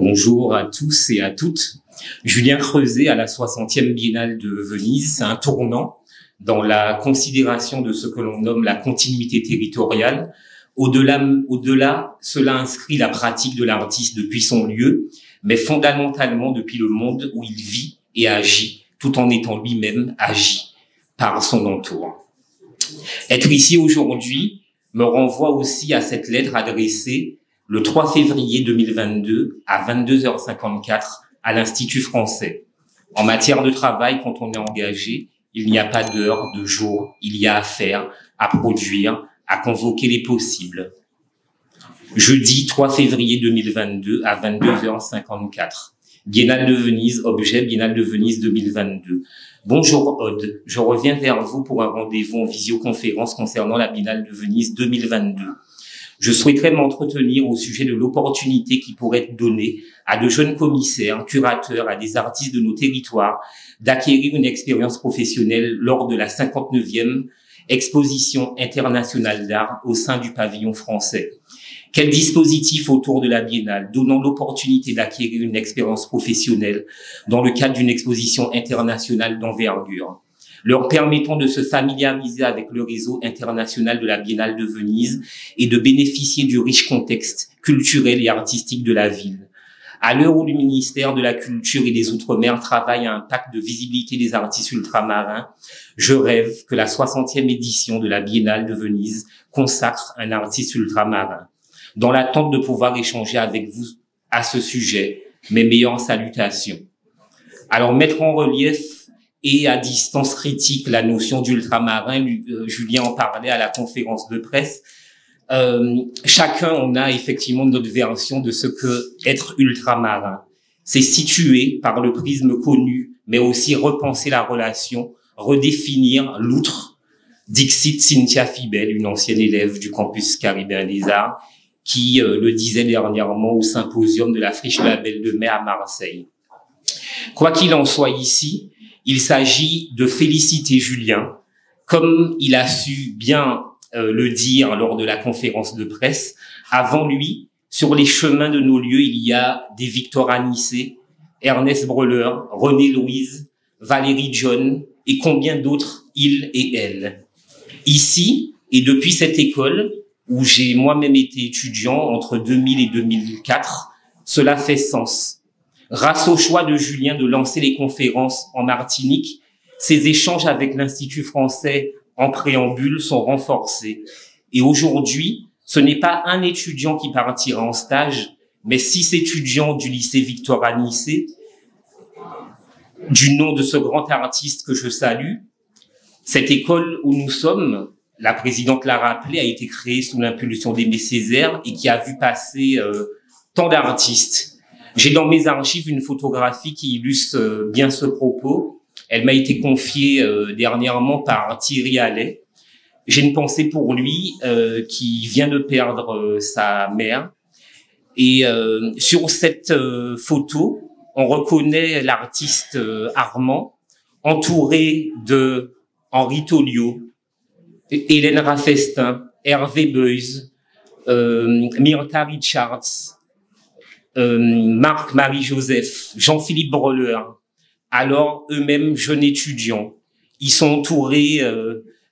Bonjour à tous et à toutes. Julien Creuset à la 60e Biennale de Venise, c'est un tournant dans la considération de ce que l'on nomme la continuité territoriale. Au-delà, cela inscrit la pratique de l'artiste depuis son lieu, mais fondamentalement depuis le monde où il vit et agit, tout en étant lui-même agi par son entour. Être ici aujourd'hui me renvoie aussi à cette lettre adressée le 3 février 2022 à 22h54 à l'Institut français. En matière de travail, quand on est engagé, il n'y a pas d'heure, de jour, il y a à faire, à produire, à convoquer les possibles. Jeudi 3 février 2022 à 22h54. Biennale de Venise, objet Biennale de Venise 2022. Bonjour Aude, je reviens vers vous pour un rendez-vous en visioconférence concernant la Biennale de Venise 2022. Je souhaiterais m'entretenir au sujet de l'opportunité qui pourrait être donnée à de jeunes commissaires, curateurs, à des artistes de nos territoires d'acquérir une expérience professionnelle lors de la 59e exposition internationale d'art au sein du pavillon français. Quel dispositif autour de la Biennale donnant l'opportunité d'acquérir une expérience professionnelle dans le cadre d'une exposition internationale d'envergure, leur permettant de se familiariser avec le réseau international de la Biennale de Venise et de bénéficier du riche contexte culturel et artistique de la ville. À l'heure où le ministère de la Culture et des Outre-mer travaille à un pacte de visibilité des artistes ultramarins, je rêve que la 60e édition de la Biennale de Venise consacre un artiste ultramarin. Dans l'attente de pouvoir échanger avec vous à ce sujet, mes meilleures salutations. Alors, mettre en relief et à distance critique la notion d'ultramarin, Julien en parlait à la conférence de presse. Chacun, on a effectivement notre version de ce que être ultramarin. C'est situer par le prisme connu, mais aussi repenser la relation, redéfinir l'outre. Dixit Cynthia Fibel, une ancienne élève du campus caribéen des Arts, qui le disait dernièrement au symposium de la Friche de la Belle de Mai à Marseille. Quoi qu'il en soit ici, il s'agit de féliciter Julien, comme il a su bien le dire lors de la conférence de presse. Avant lui, sur les chemins de nos lieux, il y a des Victor Anissé, Ernest Breleur, René Louise, Valérie John et combien d'autres, ils et elles. Ici, et depuis cette école, où j'ai moi-même été étudiant entre 2000 et 2004, cela fait sens. Grâce au choix de Julien de lancer les conférences en Martinique, ses échanges avec l'Institut français en préambule sont renforcés. Et aujourd'hui, ce n'est pas un étudiant qui partira en stage, mais 6 étudiants du lycée Victor Anissé, du nom de ce grand artiste que je salue. Cette école où nous sommes, la présidente l'a rappelé, a été créée sous l'impulsion d'Aimé Césaire et qui a vu passer tant d'artistes. J'ai dans mes archives une photographie qui illustre bien ce propos. Elle m'a été confiée dernièrement par Thierry Allais. J'ai une pensée pour lui qui vient de perdre sa mère. Et sur cette photo, on reconnaît l'artiste Armand, entouré de Henri Tolliot, Hélène Raffestin, Hervé Beuys, Myrtha Richards, Marc-Marie Joseph, Jean-Philippe Breleur, alors eux-mêmes jeunes étudiants. Ils sont entourés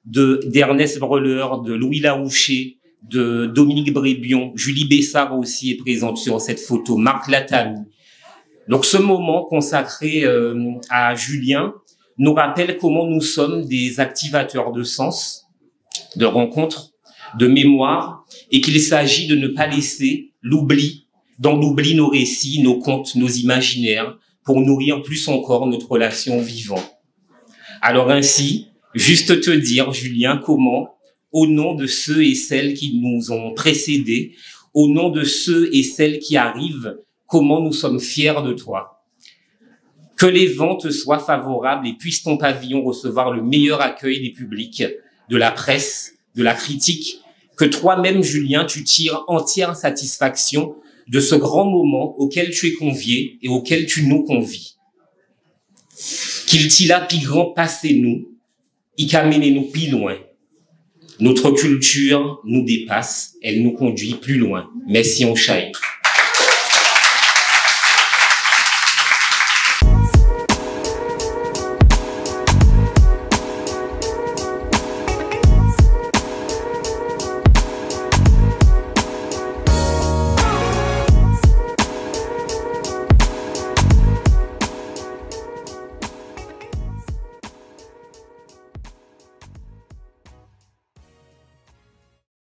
d'Ernest Breleur, de Louis Larouché, de Dominique Brébion, Julie Bessard aussi est présente sur cette photo, Marc Latamy. Donc ce moment consacré à Julien nous rappelle comment nous sommes des activateurs de sens, de rencontres, de mémoire, et qu'il s'agit de ne pas laisser l'oubli, dans l'oubli nos récits, nos contes, nos imaginaires, pour nourrir plus encore notre relation vivant. Alors ainsi, juste te dire, Julien, comment, au nom de ceux et celles qui nous ont précédés, au nom de ceux et celles qui arrivent, comment nous sommes fiers de toi. Que les vents te soient favorables et puisse ton pavillon recevoir le meilleur accueil des publics, de la presse, de la critique, que toi-même, Julien, tu tires entière satisfaction de ce grand moment auquel tu es convié et auquel tu nous convies. Qu'il t'y la pi grand passé nous, y camene nous pi loin. Notre culture nous dépasse, elle nous conduit plus loin. Merci, on chaille.